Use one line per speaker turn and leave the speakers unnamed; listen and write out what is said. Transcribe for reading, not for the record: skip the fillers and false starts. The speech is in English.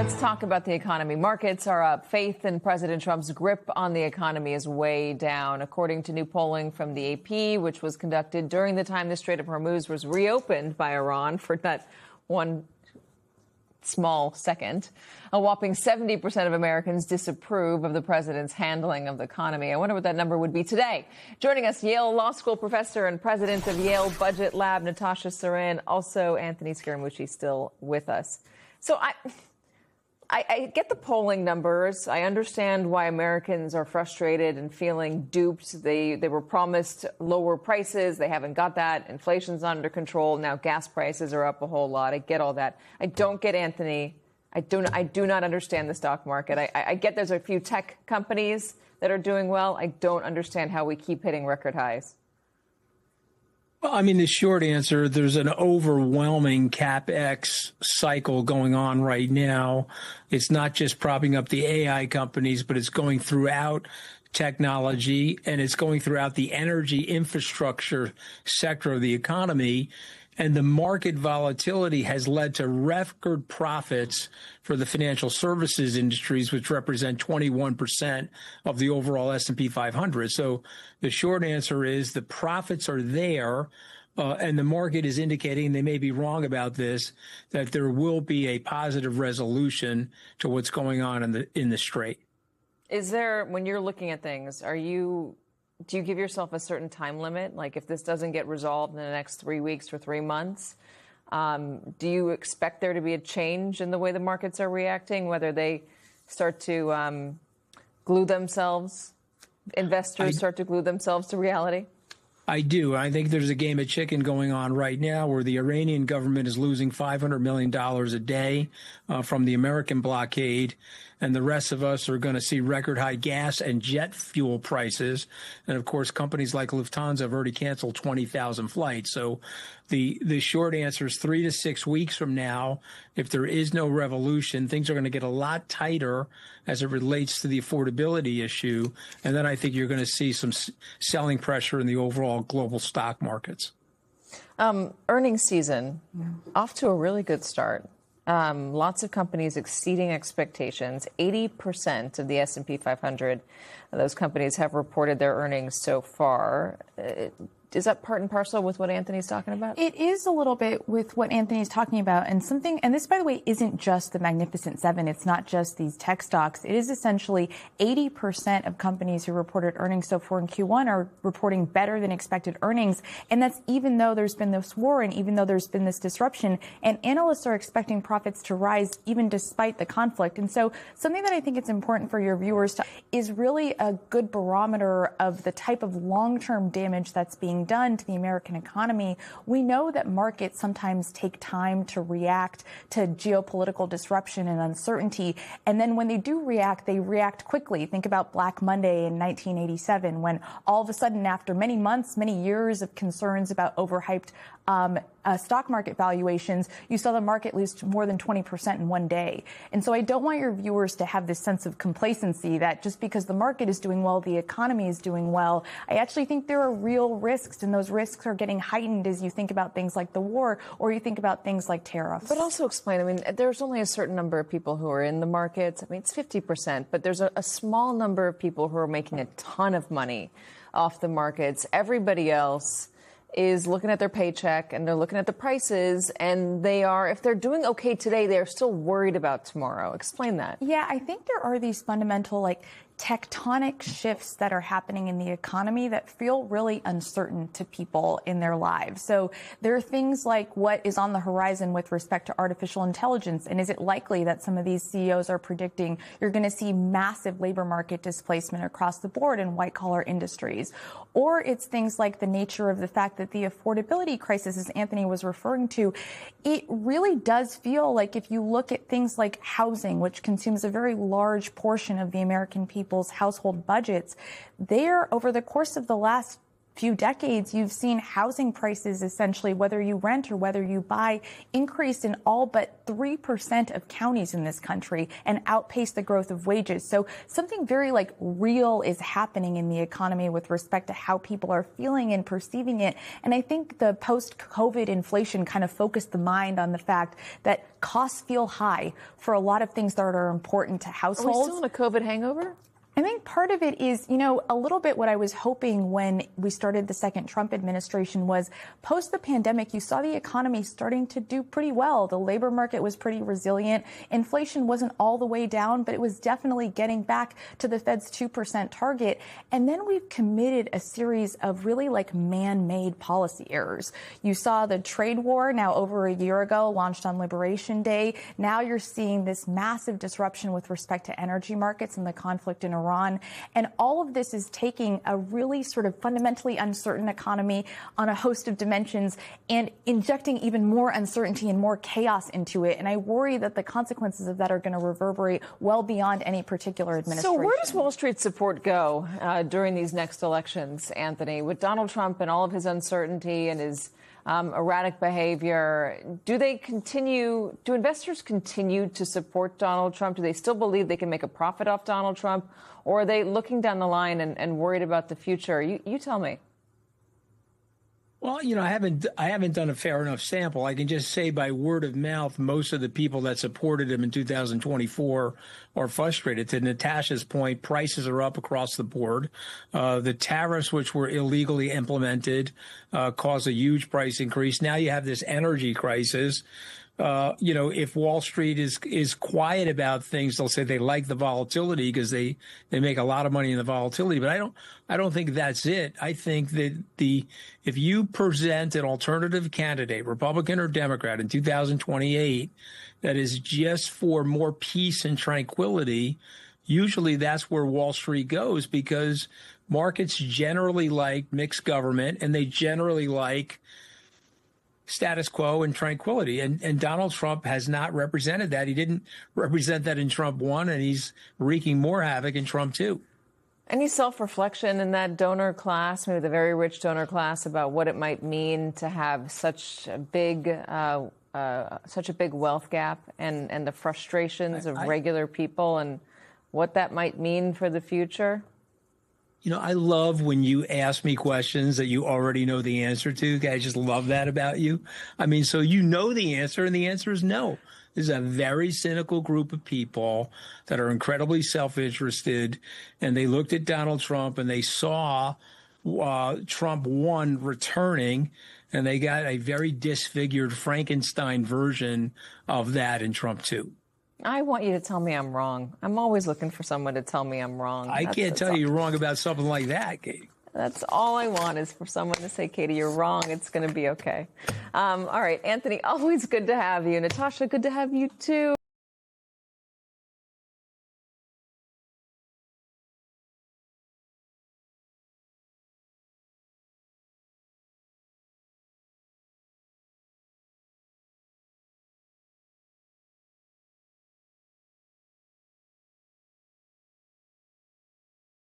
Let's talk about the economy. Markets are up. Faith in President Trump's grip on the economy is way down. According to new polling from the AP, which was conducted during the time the Strait of Hormuz was reopened by Iran for that one small second, a whopping 70% of Americans disapprove of the president's handling of the economy. I wonder what that number would be today. Joining us, Yale Law School professor and president of Yale Budget Lab, Natasha Sarin. Also, Anthony Scaramucci still with us. So I get the polling numbers. I understand why Americans are frustrated and feeling duped. They were promised lower prices. They haven't got that. Inflation's under control. Now gas prices are up a whole lot. I get all that. I don't get Anthony. I do not understand the stock market. I get there's a few tech companies that are doing well. I don't understand how we keep hitting record highs.
Well, I mean, the short answer, there's an overwhelming CapEx cycle going on right now. It's not just propping up the AI companies, but it's going throughout technology, and it's going throughout the energy infrastructure sector of the economy. And the market volatility has led to record profits for the financial services industries, which represent 21% of the overall S&P 500. So the short answer is the profits are there, and the market is indicating, they may be wrong about this, that there will be a positive resolution to what's going on in the Strait.
Is there, when you're looking at things, do you give yourself a certain time limit? Like if this doesn't get resolved in the next 3 weeks or 3 months, do you expect there to be a change in the way the markets are reacting, whether they start to glue themselves, investors start to glue themselves to reality?
I do. I think there's a game of chicken going on right now where the Iranian government is losing $500 million a day from the American blockade, and the rest of us are going to see record high gas and jet fuel prices. And of course, companies like Lufthansa have already canceled 20,000 flights. So the short answer is 3 to 6 weeks from now, if there is no revolution, things are going to get a lot tighter as it relates to the affordability issue. And then I think you're going to see some selling pressure in the overall global stock markets.
Earnings season, off to a really good start. Lots of companies exceeding expectations. 80% of the S&P 500, those companies have reported their earnings so far. Is that part and parcel with what Anthony's talking about?
It is a little bit with what Anthony's talking about. And this, by the way, isn't just the Magnificent Seven. It's not just these tech stocks. It is essentially 80% of companies who reported earnings so far in Q1 are reporting better than expected earnings. And that's even though there's been this war and even though there's been this disruption. And analysts are expecting profits to rise even despite the conflict. And so something that I think it's important for your viewers to is really a good barometer of the type of long-term damage that's being done to the American economy. We know that markets sometimes take time to react to geopolitical disruption and uncertainty. And then when they do react, they react quickly. Think about Black Monday in 1987, when all of a sudden, after many months, many years of concerns about overhyped stock market valuations, you saw the market lose more than 20% in one day. And so I don't want your viewers to have this sense of complacency that just because the market is doing well, the economy is doing well. I actually think there are real risks, and those risks are getting heightened as you think about things like the war or you think about things like tariffs.
But also explain, I mean, there's only a certain number of people who are in the markets. I mean, it's 50%, but there's a small number of people who are making a ton of money off the markets. Everybody else is looking at their paycheck and they're looking at the prices, and they are, if they're doing okay today, they're still worried about tomorrow. Explain that.
Yeah, I think there are these fundamental, tectonic shifts that are happening in the economy that feel really uncertain to people in their lives. So there are things like what is on the horizon with respect to artificial intelligence, and is it likely that some of these CEOs are predicting you're going to see massive labor market displacement across the board in white-collar industries? Or it's things like the nature of the fact that the affordability crisis, as Anthony was referring to, it really does feel like if you look at things like housing, which consumes a very large portion of the American people's household budgets, there over the course of the last few decades, you've seen housing prices, essentially, whether you rent or whether you buy, increase in all but 3% of counties in this country and outpace the growth of wages. So something very real is happening in the economy with respect to how people are feeling and perceiving it. And I think the post-COVID inflation kind of focused the mind on the fact that costs feel high for a lot of things that are important to households.
Are we still in a COVID hangover?
I think part of it is, a little bit what I was hoping when we started the second Trump administration was post the pandemic, you saw the economy starting to do pretty well. The labor market was pretty resilient. Inflation wasn't all the way down, but it was definitely getting back to the Fed's 2% target. And then we've committed a series of really man-made policy errors. You saw the trade war now over a year ago, launched on Liberation Day. Now you're seeing this massive disruption with respect to energy markets and the conflict in Iran. And all of this is taking a really sort of fundamentally uncertain economy on a host of dimensions and injecting even more uncertainty and more chaos into it. And I worry that the consequences of that are going to reverberate well beyond any particular administration.
So where does Wall Street support go during these next elections, Anthony? With Donald Trump and all of his uncertainty and his erratic behavior, do investors continue to support Donald Trump? Do they still believe they can make a profit off Donald Trump? Or are they looking down the line and worried about the future? You tell me.
Well, I haven't done a fair enough sample. I can just say by word of mouth, most of the people that supported him in 2024 are frustrated. To Natasha's point, prices are up across the board. The tariffs, which were illegally implemented, caused a huge price increase. Now you have this energy crisis. If Wall Street is quiet about things, they'll say they like the volatility because they make a lot of money in the volatility. But I don't think that's it. I think that if you present an alternative candidate, Republican or Democrat, in 2028, that is just for more peace and tranquility, usually that's where Wall Street goes, because markets generally like mixed government and they generally like status quo and tranquility. And Donald Trump has not represented that. He didn't represent that in Trump 1, and he's wreaking more havoc in Trump 2.
Any self-reflection in that donor class, maybe the very rich donor class, about what it might mean to have such a big wealth gap and the frustrations of regular people and what that might mean for the future?
I love when you ask me questions that you already know the answer to. I just love that about you. So you know the answer, and the answer is no. This is a very cynical group of people that are incredibly self-interested, and they looked at Donald Trump and they saw Trump 1 returning, and they got a very disfigured Frankenstein version of that in Trump 2.
I want you to tell me I'm wrong. I'm always looking for someone to tell me I'm wrong.
I can't tell you you're wrong about something like that, Katie.
That's all I want, is for someone to say, Katie, you're wrong. It's going to be okay. All right, Anthony, always good to have you. Natasha, good to have you too.